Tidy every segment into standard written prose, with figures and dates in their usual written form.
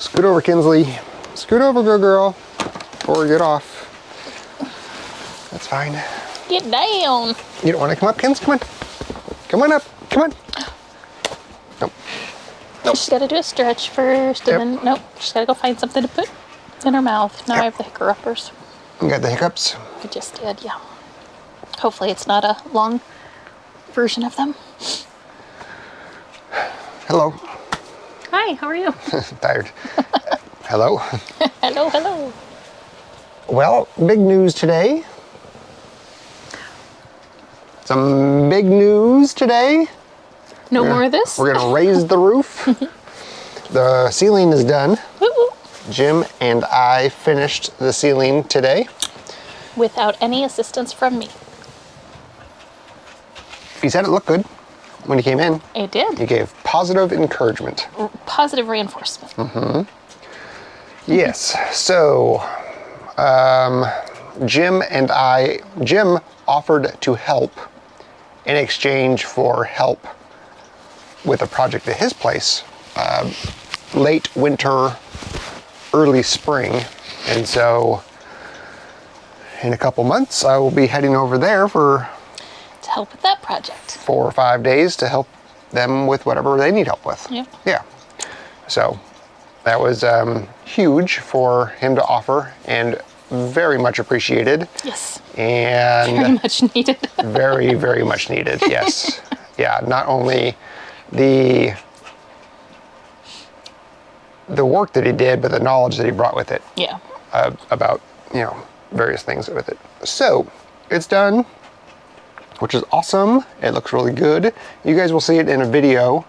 Scoot over, Kinsley. Scoot over, good girl. Or get off. That's fine. Get down. You don't want to come up, Kins? Come on. Come on up. Come on. Nope. She's got to do a stretch first, and then, nope, she's got to go find something to put in her mouth. Now I have the hiccuppers. You got the hiccups? I just did, yeah. Hopefully it's not a long version of them. Hello. Hi, how are you? Tired. Hello. Hello, hello. Well, big news today. Some big news today. No more of this? We're gonna raise the roof. The ceiling is done. Woo-woo. Jim and I finished the ceiling today. Without any assistance from me. He said it looked good when he came in. It did. He gave positive encouragement. Positive reinforcement. Mm-hmm. Yes, so Jim offered to help in exchange for help with a project at his place, late winter, early spring. And so in a couple months, I will be heading over there to help with that project. 4 or 5 days to help them with whatever they need help with. Yep. Yeah. So that was huge for him to offer and very much appreciated. Yes. And very much needed. very, very much needed. Yes. Yeah. Not only the work that he did, but the knowledge that he brought with it. Yeah. About, various things with it. So it's done, which is awesome. It looks really good. You guys will see it in a video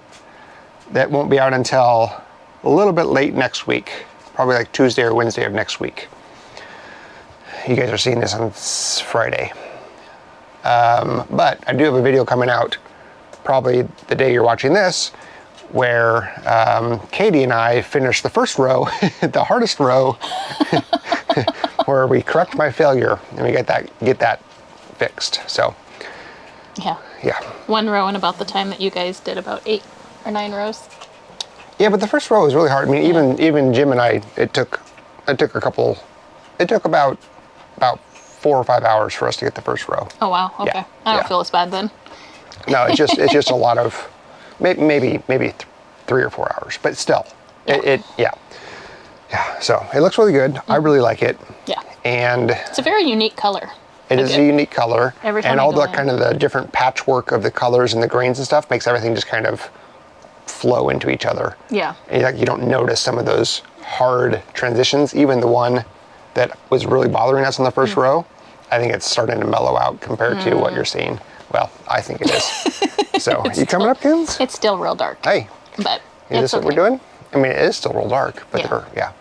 that won't be out until a little bit late next week, probably like Tuesday or Wednesday of next week. You guys are seeing this on Friday. But I do have a video coming out probably the day you're watching this, where Katie and I finished the first row, the hardest row, where we correct my failure and we get that fixed. So yeah. One row in about the time that you guys did about 8 or 9 rows. Yeah, but the first row was really hard. I mean, even Jim and I, it took about 4 or 5 hours for us to get the first row. Oh wow, okay. Yeah, I don't feel as bad then. No, it's just a lot of maybe 3 or 4 hours, but still, yeah. So it looks really good. I really like it. Yeah. And it's a very unique color. It is a unique color. Every time and all the kind of the different patchwork of the colors and the grains and stuff makes everything just kind of flow into each other. Yeah. And you don't notice some of those hard transitions. Even the one that was really bothering us on the first row, I think it's starting to mellow out compared to what you're seeing. Well, I think it is. So, you coming up, Kins? It's still real dark. Hey. But is this what we're doing? I mean, it is still real dark, but yeah.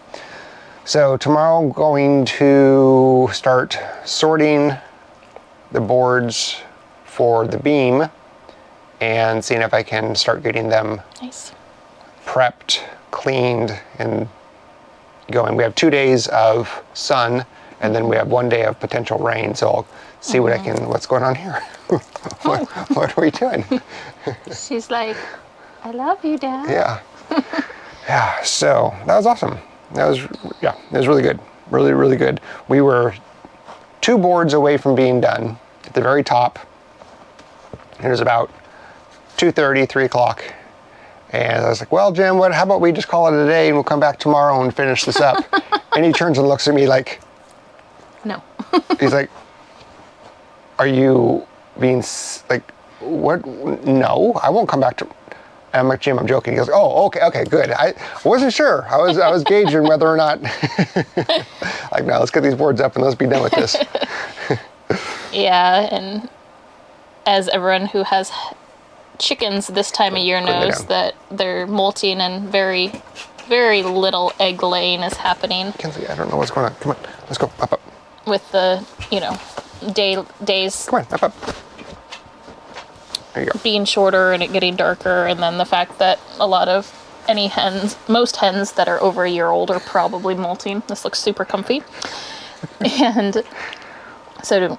So tomorrow I'm going to start sorting the boards for the beam and seeing if I can start getting them prepped, cleaned, and going. We have 2 days of sun, and then we have 1 day of potential rain. So I'll see what's going on here. What are we doing? She's like, I love you, Dad. Yeah. Yeah, so that was awesome. It was really good. Really, really good. We were 2 boards away from being done at the very top. It was about 2:30, 3 o'clock. And I was like, well, Jim, how about we just call it a day and we'll come back tomorrow and finish this up. And he turns and looks at me like, no. He's like, are you being, like, what? No, I won't come back to... And I'm like, Jim, I'm joking. He goes, oh, okay, good. I wasn't sure. I was gauging whether or not. Like, no, let's get these boards up and let's be done with this. Yeah, and as everyone who has chickens this time of year knows, that they're molting and very, very little egg laying is happening. Kenzie, I don't know what's going on. Come on, let's go up. With the, days. Come on, up. There you go. Being shorter and it getting darker, and then the fact that a lot of most hens that are over a year old are probably molting. This looks super comfy. And so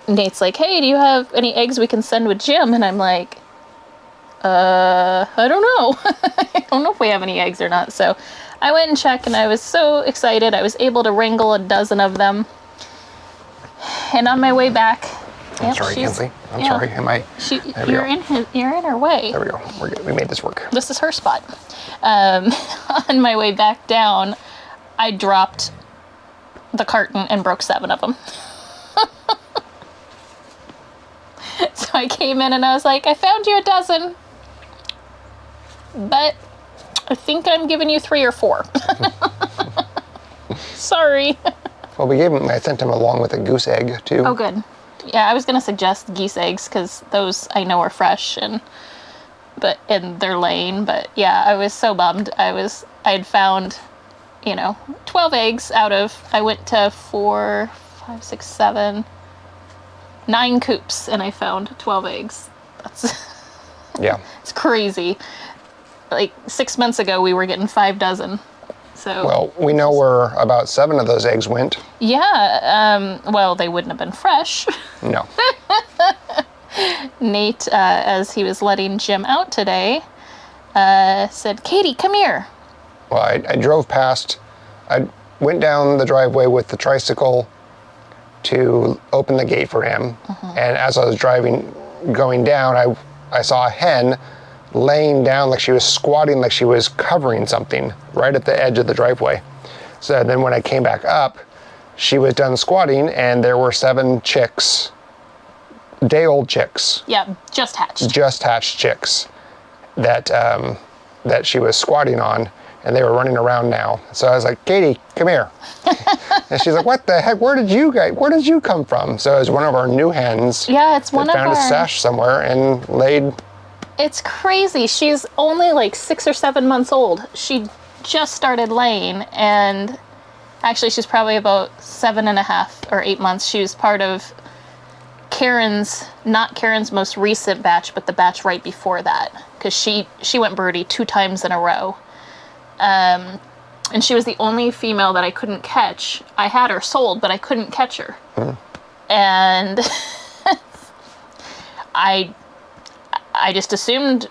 Nate's like, hey, do you have any eggs we can send with Jim? And I'm like, I don't know. I don't know if we have any eggs or not. So I went and checked, and I was so excited. I was able to wrangle a dozen of them. And on my way back, I'm sorry, Kinsley. I'm sorry. You're in her way. There we go. We're good. We made this work. This is her spot. On my way back down, I dropped the carton and broke 7 of them. So I came in and I was like, I found you a dozen, but I think I'm giving you 3 or 4. Sorry. Well, I sent him along with a goose egg too. Oh, good. Yeah, I was going to suggest geese eggs because those I know are fresh and they're laying. But yeah, I was so bummed. I had found, 12 eggs I went to 4, 5, 6, 7, 9 coops, and I found 12 eggs. Yeah. It's crazy. Like 6 months ago, we were getting 5 dozen. So. Well, we know where about 7 of those eggs went. Yeah. Well, they wouldn't have been fresh. No. Nate, as he was letting Jim out today, said, "Katie, come here." Well, I drove past. I went down the driveway with the tricycle to open the gate for him. And as I was going down, I saw a hen laying down like she was squatting, like she was covering something right at the edge of the driveway. So then when I came back up, she was done squatting and there were 7 chicks, day-old chicks. Yeah, just hatched. Just hatched chicks that she was squatting on, and they were running around now. So I was like, Katie, come here. And she's like, what the heck? Where did you come from? So it was one of our new hens. Yeah, it's one of found a stash somewhere and laid. It's crazy. She's only like 6 or 7 months old. She just started laying, and actually she's probably about 7.5 or 8 months. She was part of not Karen's most recent batch, but the batch right before that, because she went birdie 2 times in a row. And she was the only female that I couldn't catch. I had her sold, but I couldn't catch her. And I just assumed,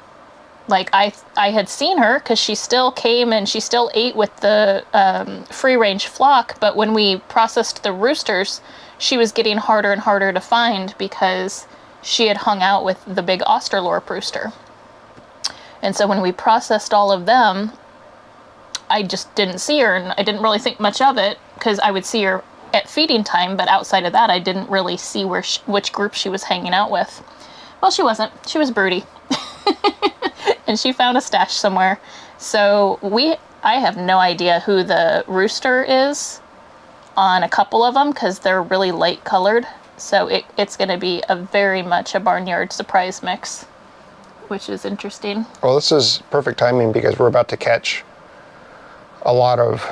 like, I had seen her because she still came and she still ate with the free-range flock, but when we processed the roosters, she was getting harder and harder to find because she had hung out with the big Australorp rooster. And so when we processed all of them, I just didn't see her, and I didn't really think much of it because I would see her at feeding time, but outside of that, I didn't really see which group she was hanging out with. Well, she wasn't. She was broody. And she found a stash somewhere. So I have no idea who the rooster is on a couple of them because they're really light colored. So it's going to be very much a barnyard surprise mix, which is interesting. Well, this is perfect timing because we're about to catch a lot of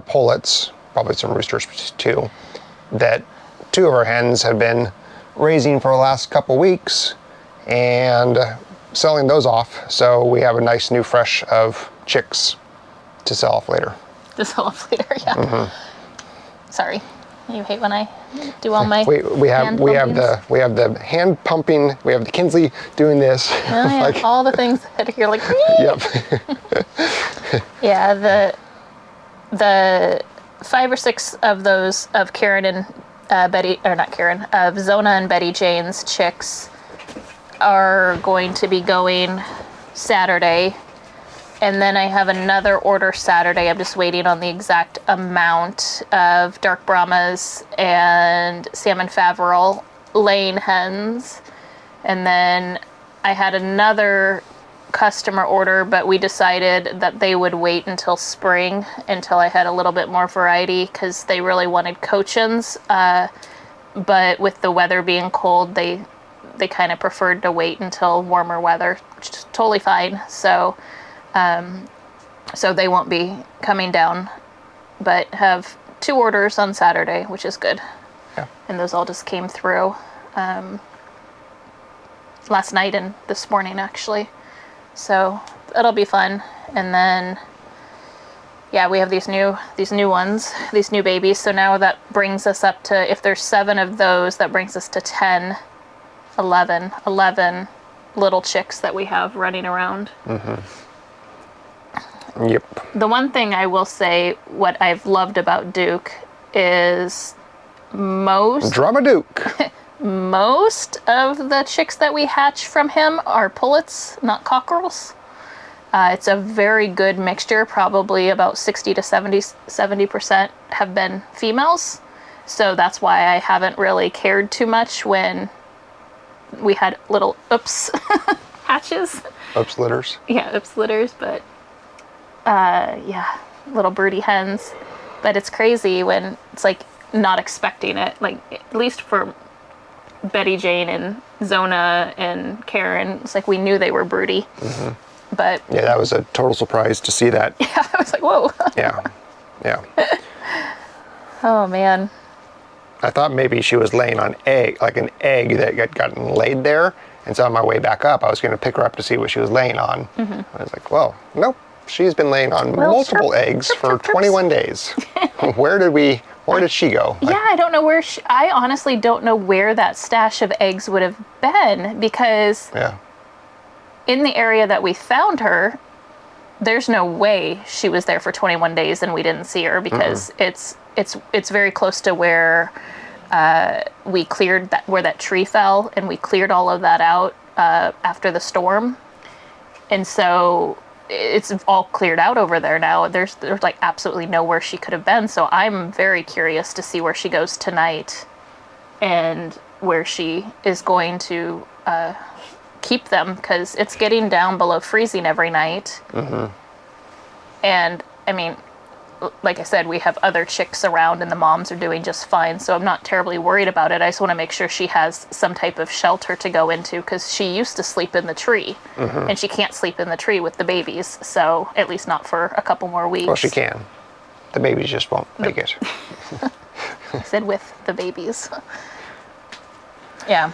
pullets, probably some roosters too, that 2 of our hens have been raising for the last couple weeks and selling those off. So we have a nice new fresh of chicks to sell off later. Yeah. Sorry, you hate when I do all my we have the hand pumping. We have the Kinsley doing this. Oh, yeah. Like, all the things that you're like. Yep. Yeah, the 5 or 6 of those of Karen and of Zona and Betty Jane's chicks are going to be going Saturday. And then I have another order Saturday. I'm just waiting on the exact amount of dark Brahmas and salmon Faverol laying hens. And then I had another customer order, but we decided that they would wait until spring, until I had a little bit more variety, because they really wanted Cochins. But with the weather being cold, they kind of preferred to wait until warmer weather, which is totally fine. So they won't be coming down, but have 2 orders on Saturday, which is good. Yeah. And those all just came through last night and this morning, actually. So that'll be fun. And then, yeah, we have these new ones, these new babies. So now that brings us up to, if there's 7 of those, that brings us to 10, 11 little chicks that we have running around. Yep. The one thing I will say, what I've loved about Duke is Drama Duke. most of the chicks that we hatch from him are pullets, not cockerels. It's a very good mixture. Probably about 60 to 70% have been females. So that's why I haven't really cared too much when we had little oops hatches. Oops litters. Yeah, oops litters, but yeah, little broody hens. But it's crazy when it's like not expecting it. Like, at least for Betty Jane and Zona and Karen, it's like we knew they were broody. Mm-hmm. But yeah, that was a total surprise to see that. Yeah, I was like, whoa. Yeah. Oh man. I thought maybe she was laying on like an egg that had gotten laid there. And so on my way back up, I was going to pick her up to see what she was laying on. Mm-hmm. I was like, well, nope. She's been laying on multiple eggs for 21 days. Where did she go? Yeah, I don't know where I honestly don't know where that stash of eggs would have been, because in the area that we found her, there's no way she was there for 21 days and we didn't see her, because it's very close to where we cleared where that tree fell, and we cleared all of that out after the storm. And so it's all cleared out over there now. There's like absolutely nowhere she could have been. So I'm very curious to see where she goes tonight and where she is going to keep them, because it's getting down below freezing every night. Mm-hmm. And I mean, like I said, we have other chicks around and the moms are doing just fine, so I'm not terribly worried about it. I just want to make sure she has some type of shelter to go into, because she used to sleep in the tree, and she can't sleep in the tree with the babies, so at least not for a couple more weeks. Well, she can. The babies just won't make it. I said with the babies. Yeah.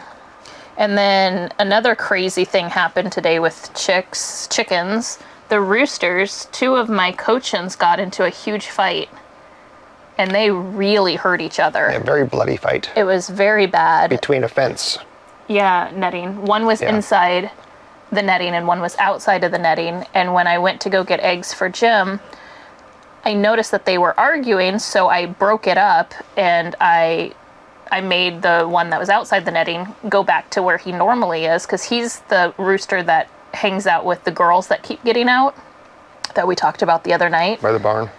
And then another crazy thing happened today with chickens. The roosters, 2 of my cochins got into a huge fight, and they really hurt each other. A very bloody fight. It was very bad. Between a fence. Yeah, netting. One was inside the netting and one was outside of the netting. And when I went to go get eggs for Jim, I noticed that they were arguing, so I broke it up and I made the one that was outside the netting go back to where he normally is, because he's the rooster that hangs out with the girls that keep getting out, that we talked about the other night. By the barn.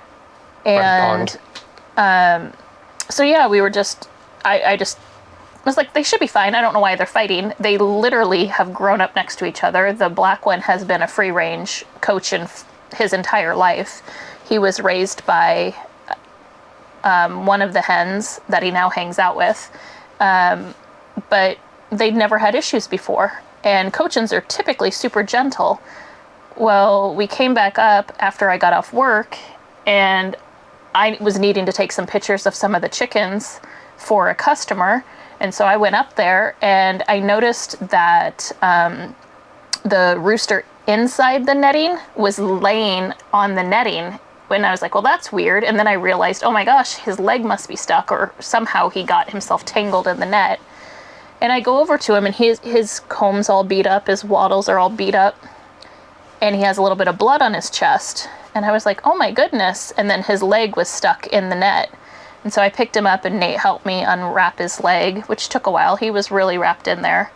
And so yeah, we were just, I just was like, they should be fine. I don't know why they're fighting. They literally have grown up next to each other. The black one has been a free range coach in his entire life. He was raised by one of the hens that he now hangs out with. But they'd never had issues before. And cochins are typically super gentle. Well, we came back up after I got off work, and I was needing to take some pictures of some of the chickens for a customer. And so I went up there, and I noticed that the rooster inside the netting was laying on the netting. And I was like, well, that's weird. And then I realized, oh my gosh, his leg must be stuck, or somehow he got himself tangled in the net. And I go over to him, and his comb's all beat up, his wattles are all beat up, and he has a little bit of blood on his chest. And I was like, oh my goodness. And then his leg was stuck in the net. And so I picked him up, and Nate helped me unwrap his leg, which took a while. He was really wrapped in there.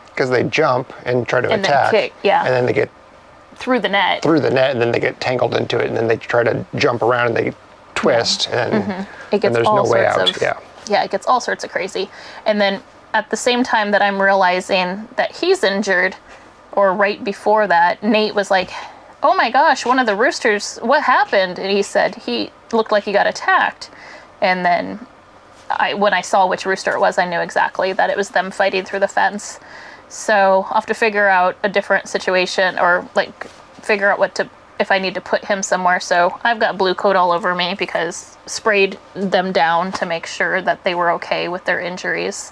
Because they jump and try to attack. Then kick, yeah. And then they get through the net, and then they get tangled into it, and then they try to jump around and they twist, and it gets there's all no way sorts out. of, it gets all sorts of crazy. And then at the same time that I'm realizing that he's injured, or right before that, Nate was like, oh my gosh, one of the roosters, what happened? And he said he looked like he got attacked. And then when I saw which rooster it was, I knew exactly that it was them fighting through the fence. So I'll have to figure out a different situation, or like figure out if I need to put him somewhere. So I've got blue coat all over me, because sprayed them down to make sure that they were okay with their injuries.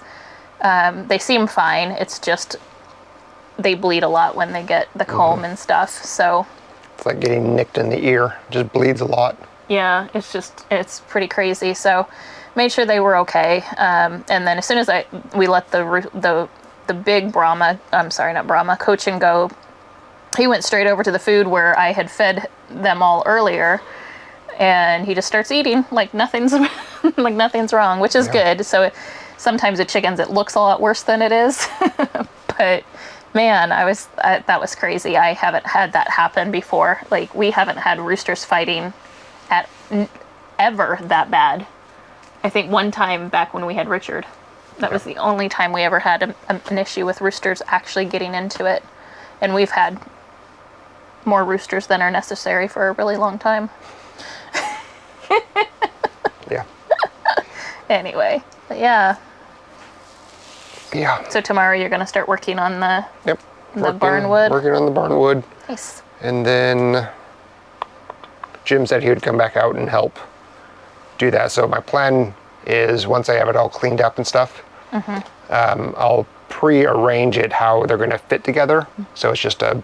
They seem fine. It's just they bleed a lot when they get the comb and stuff. So it's like getting nicked in the ear. It just bleeds a lot. Yeah, it's pretty crazy. So made sure they were okay. And then as soon as we let the big Brahma, I'm sorry, not Brahma, Cochin go, he went straight over to the food where I had fed them all earlier, and he just starts eating like nothing's like nothing's wrong, which is good. So sometimes with chickens it looks a lot worse than it is. But man, that was crazy. I haven't had that happen before. Like, we haven't had roosters fighting ever that bad. I think one time back when we had Richard, that was the only time we ever had an issue with roosters actually getting into it. And we've had more roosters than are necessary for a really long time. Yeah. Anyway, but yeah. Yeah. So tomorrow you're going to start working on the Working barnwood. Working on the barnwood. Nice. And then Jim said he would come back out and help do that. So my plan is, once I have it all cleaned up and stuff, I'll pre-arrange it how they're going to fit together. So it's just a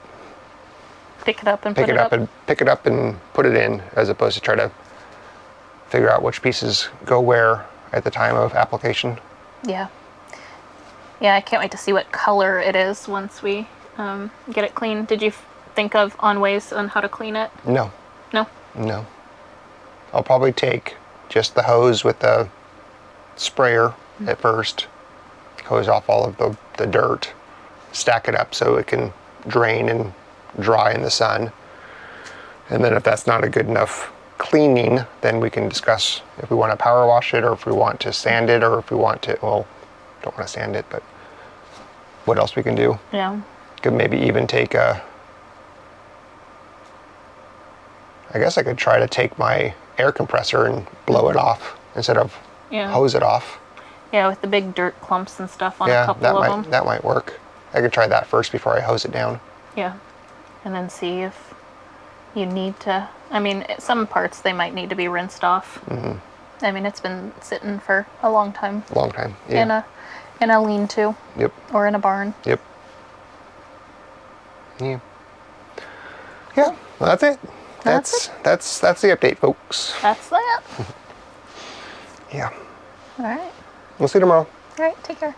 pick it up and pick it up and put it in, as opposed to try to figure out which pieces go where at the time of application. Yeah. Yeah, I can't wait to see what color it is once we get it clean. Did you think of ways on how to clean it? No. No? No. I'll probably take just the hose with the sprayer at first, hose off all of the dirt, stack it up so it can drain and dry in the sun. And then if that's not a good enough cleaning, then we can discuss if we want to power wash it, or if we want to sand it, or if we want to, well, don't want to sand it, but what else we can do. Yeah. Could maybe even take I guess I could try to take my air compressor and blow it off instead of hose it off. Yeah, with the big dirt clumps and stuff on a couple of them. That might work. I could try that first before I hose it down. Yeah. And then see if you need to, I mean, some parts they might need to be rinsed off. I mean, it's been sitting for a long time. Long time, yeah. In a lean-to. Yep. Or in a barn. Yep. Yeah. Yeah, well, that's it. That's the update, folks. That's that. Yeah. All right. We'll see you tomorrow. All right, take care.